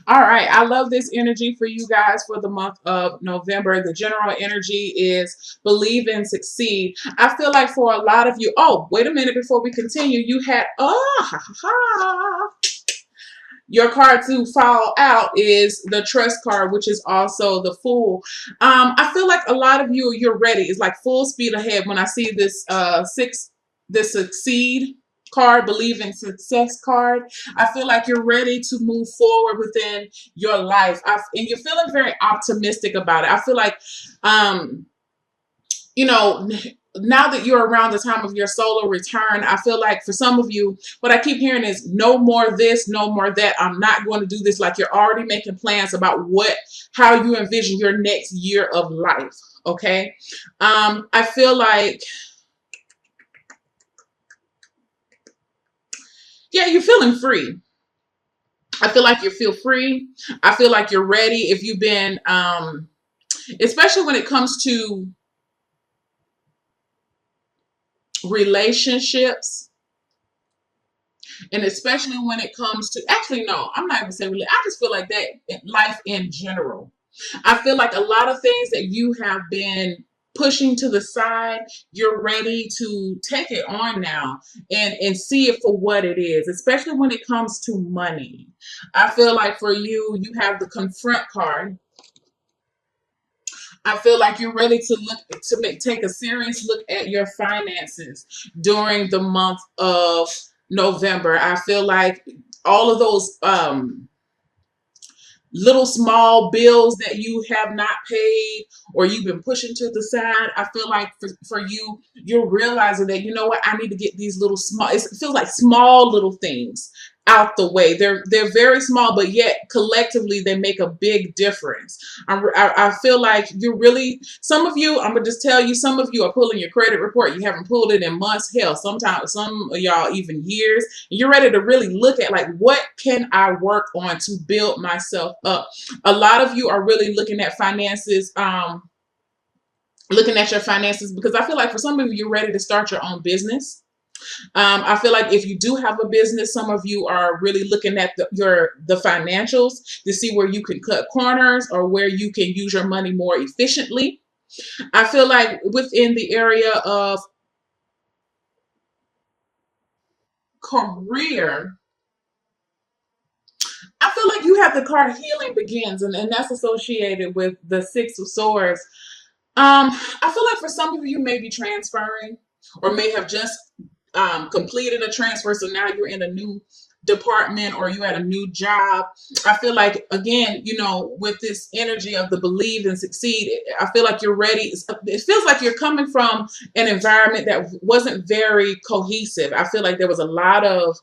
All right. I love this energy for you guys for the month of November. The general energy is believe and succeed. I feel like for a lot of you, oh, wait a minute before we continue. You had, your card to fall out is the trust card, which is also the fool. I feel like a lot of you, you're ready. It's like full speed ahead when I see this this succeed card, believe in success card. I feel like you're ready to move forward within your life. And you're feeling very optimistic about it. I feel like, um, you know, now that you're around the time of your solar return, I feel like for some of you, what I keep hearing is no more this, no more that. I'm not going to do this. Like you're already making plans about how you envision your next year of life. Okay. I feel like, yeah, you're feeling free. I feel like you feel free. I feel like you're ready. If you've been, especially when it comes to relationships, and especially when it comes to, actually, no, I'm not even saying really, I just feel like that in life in general. I feel like a lot of things that you have been pushing to the side, you're ready to take it on now and see it for what it is, especially when it comes to money. I feel like for you, you have the confront card. I feel like you're ready to take a serious look at your finances during the month of November. I feel like all of those little small bills that you have not paid or you've been pushing to the side, I feel like for you, you're realizing that, you know what, I need to get these little small, it feels like small little things out the way. They're very small, but yet collectively they make a big difference. I feel like you're really, some of you, I'm gonna just tell you, some of you are pulling your credit report. You haven't pulled it in months, hell, sometimes some of y'all even years. You're ready to really look at like, what can I work on to build myself up? A lot of you are really looking at finances, looking at your finances, because I feel like for some of you, you're ready to start your own business. I feel like if you do have a business, some of you are really looking at the financials to see where you can cut corners or where you can use your money more efficiently. I feel like within the area of career, I feel like you have the card healing begins, and that's associated with the Six of Swords. I feel like for some of you, may be transferring or may have just completed a transfer, so now you're in a new department or you at a new job. I feel like, again, with this energy of the believe and succeed, I feel like you're ready. It feels like you're coming from an environment that wasn't very cohesive. I feel like there was a lot of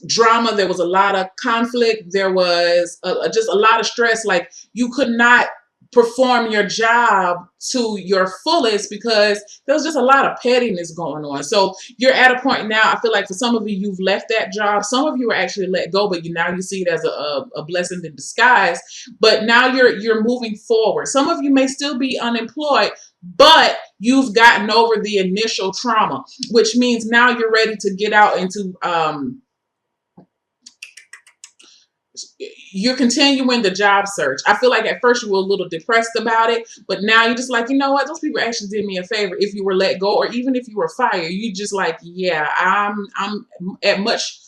drama. There was a lot of conflict. There was just a lot of stress. Like you could not perform your job to your fullest because there was just a lot of pettiness going on. So you're at a point now, I feel like for some of you, you've left that job. Some of you are actually let go, but now you see it as a blessing in disguise. But now you're moving forward. Some of you may still be unemployed, but you've gotten over the initial trauma, which means now you're ready to get out into you're continuing the job search. I feel like at first you were a little depressed about it, but now you're just like, you know what? Those people actually did me a favor. If you were let go, or even if you were fired, you just like, yeah, I'm at much,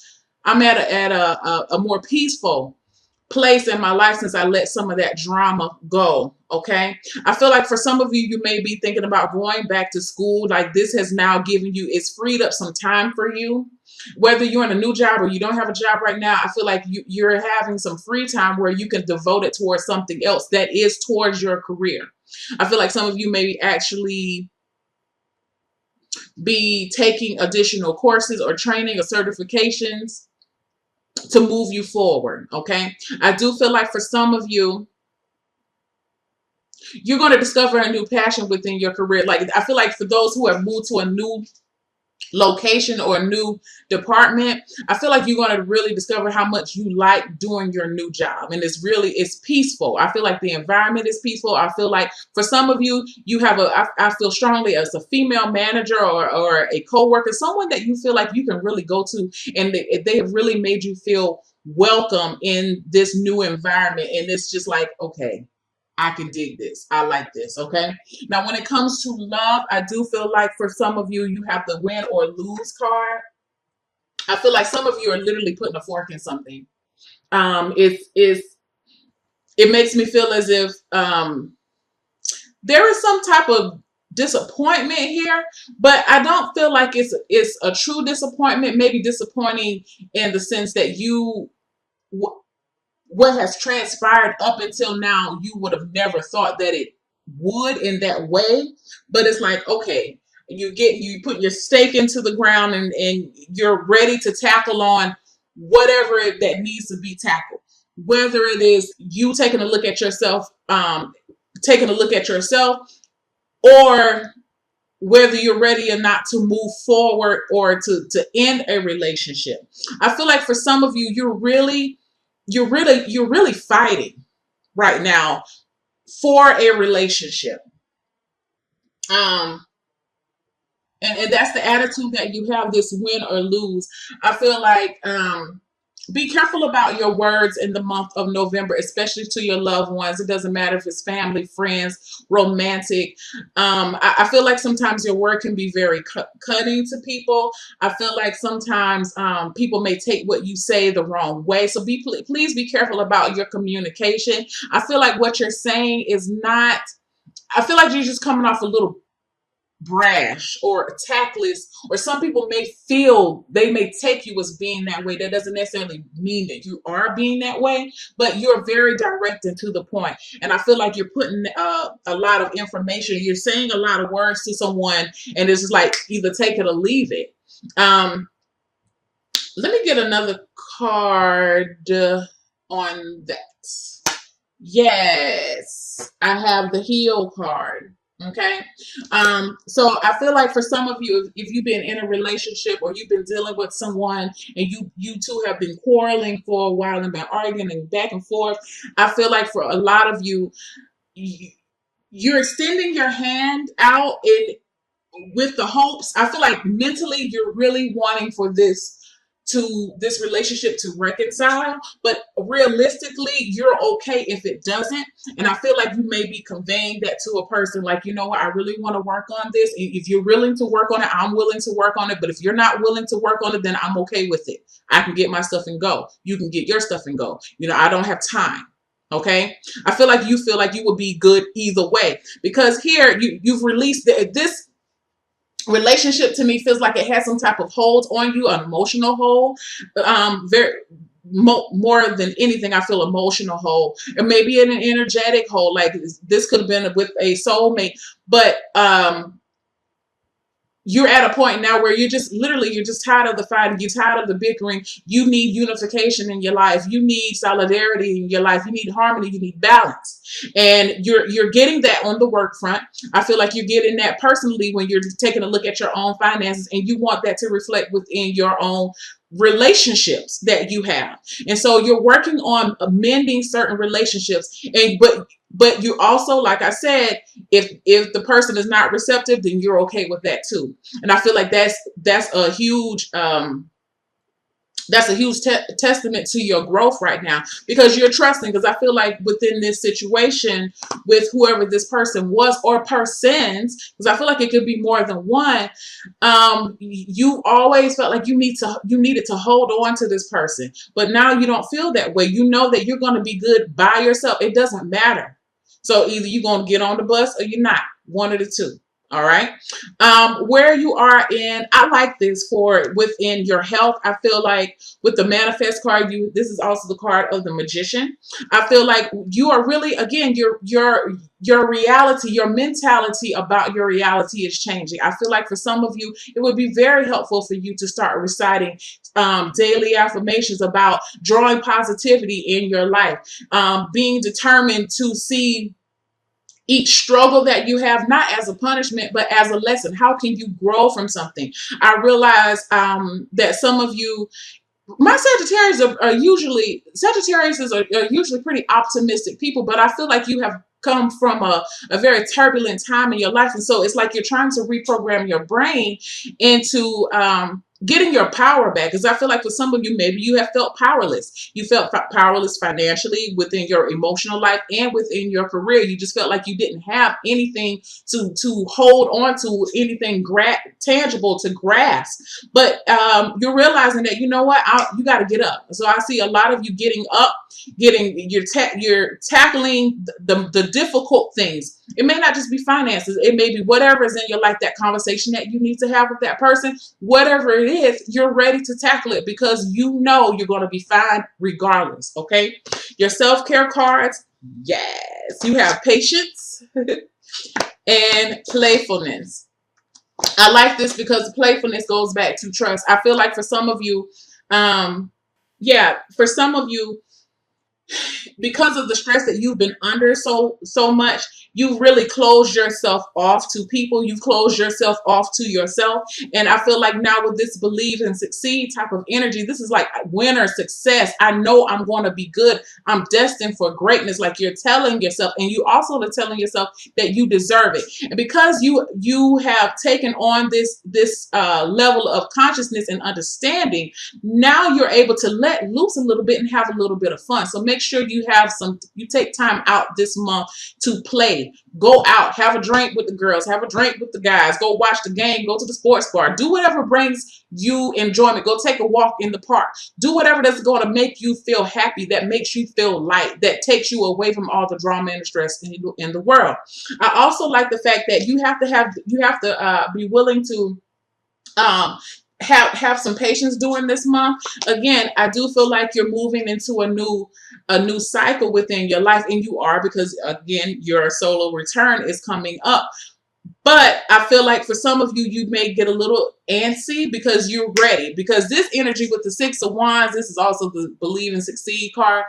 I'm at a more peaceful place in my life since I let some of that drama go. Okay. I feel like for some of you, you may be thinking about going back to school. Like this has now given you, it's freed up some time for you. Whether you're in a new job or you don't have a job right now, I feel like you're having some free time where you can devote it towards something else that is towards your career. I feel like some of you may actually be taking additional courses or training or certifications to move you forward. Okay. I do feel like for some of you, you're going to discover a new passion within your career. Like I feel like for those who have moved to a new location or a new department, I feel like you're going to really discover how much you like doing your new job. And it's peaceful. I feel like the environment is peaceful. I feel like for some of you, you have I feel strongly as a female manager or a coworker, someone that you feel like you can really go to and they have really made you feel welcome in this new environment. And it's just like, okay, I can dig this. I like this. Okay. Now, when it comes to love, I do feel like for some of you, you have the win or lose card. I feel like some of you are literally putting a fork in something. It makes me feel as if there is some type of disappointment here, but I don't feel like it's a true disappointment. Maybe disappointing in the sense that what has transpired up until now, you would have never thought that it would in that way. But it's like, okay, you put your stake into the ground, and you're ready to tackle on whatever that needs to be tackled. Whether it is you taking a look at yourself, or whether you're ready or not to move forward or to end a relationship. I feel like for some of you, you're really fighting right now for a relationship. Um, and that's the attitude that you have, this win or lose. I feel like be careful about your words in the month of November, especially to your loved ones. It doesn't matter if it's family, friends, romantic. I feel like sometimes your word can be very cutting to people. I feel like sometimes people may take what you say the wrong way. So please be careful about your communication. I feel like what you're saying is not, I feel like you're just coming off a little brash or tactless, or some people they may take you as being that way. That doesn't necessarily mean that you are being that way, but you're very direct and to the point. And I feel like you're putting a lot of information, you're saying a lot of words to someone, and it's just like either take it or leave it. Let me get another card on that. Yes, I have the heal card. Okay. So I feel like for some of you, if you've been in a relationship or you've been dealing with someone, and you two have been quarreling for a while and been arguing and back and forth, I feel like for a lot of you, you're extending your hand out with the hopes. I feel like mentally you're really wanting for this relationship to reconcile, but realistically you're okay if it doesn't. And I feel like you may be conveying that to a person, like, you know what, I really want to work on this. If you're willing to work on it, I'm willing to work on it. But if you're not willing to work on it, then I'm okay with it. I can get my stuff and go. You can get your stuff and go. I don't have time. Okay. I feel like you would be good either way, because here you've released this relationship. To me, feels like it has some type of hold on you, an emotional hold. Very more than anything, I feel emotional hold, or maybe an energetic hold. Like this could have been with a soulmate, but you're at a point now where you're just tired of the fighting. You're tired of the bickering. You need unification in your life. You need solidarity in your life. You need harmony. You need balance. And you're getting that on the work front. I feel like you're getting that personally when you're taking a look at your own finances, and you want that to reflect within your own relationships that you have. And so you're working on amending certain relationships, and but you also, like I said, if the person is not receptive, then you're okay with that too. And I feel like that's a huge testament to your growth right now, because you're trusting. Because I feel like within this situation with whoever this person was or persons, because I feel like it could be more than one, you always felt like you needed to hold on to this person, but now you don't feel that way. You know that you're going to be good by yourself. It doesn't matter. So either you're going to get on the bus or you're not. One of the two. All right. Where you are in, I like this for within your health. I feel like with the manifest card, this is also the card of the magician. I feel like you are really, again, your reality, your mentality about your reality is changing. I feel like for some of you, it would be very helpful for you to start reciting daily affirmations about drawing positivity in your life, being determined to see each struggle that you have not as a punishment, but as a lesson. How can you grow from something? I realize that some of you, my Sagittarius are usually pretty optimistic people, but I feel like you have come from a very turbulent time in your life. And so it's like you're trying to reprogram your brain into getting your power back. Because I feel like for some of you, maybe you have felt powerless. You felt powerless financially, within your emotional life, and within your career. You just felt like you didn't have anything to hold on to, anything tangible to grasp. But you're realizing that, you know what, you got to get up. So I see a lot of you getting up, you're tackling the difficult things. It may not just be finances. It may be whatever is in your life, that conversation that you need to have with that person, whatever it is, you're ready to tackle it because you know you're going to be fine regardless. Okay. Your self-care cards. Yes. You have patience and playfulness. I like this because playfulness goes back to trust. I feel like for some of you, for some of you, because of the stress that you've been under so much, you really closed yourself off to people. You've closed yourself off to yourself. And I feel like now with this believe and succeed type of energy, this is like winner success. I know I'm going to be good. I'm destined for greatness. Like you're telling yourself, and you also are telling yourself that you deserve it. And because you have taken on this level of consciousness and understanding, now you're able to let loose a little bit and have a little bit of fun. So make sure you take time out this month to play. Go out, have a drink with the girls, have a drink with the guys, go watch the game, go to the sports bar, do whatever brings you enjoyment. Go take a walk in the park. Do whatever that's going to make you feel happy, that makes you feel light, that takes you away from all the drama and the stress in the world. I also like the fact that you have to be willing to have some patience during this month. Again, I do feel like you're moving into a new cycle within your life, and you are, because again, your solo return is coming up. But I feel like for some of you, you may get a little antsy because you're ready. Because this energy with the Six of Wands, this is also the Believe and Succeed card.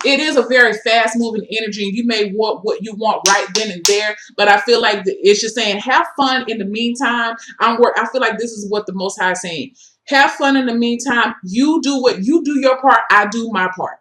It is a very fast moving energy, and you may want what you want right then and there. But I feel like it's just saying, have fun in the meantime. I feel like this is what the Most High is saying. Have fun in the meantime. You do your part. I do my part.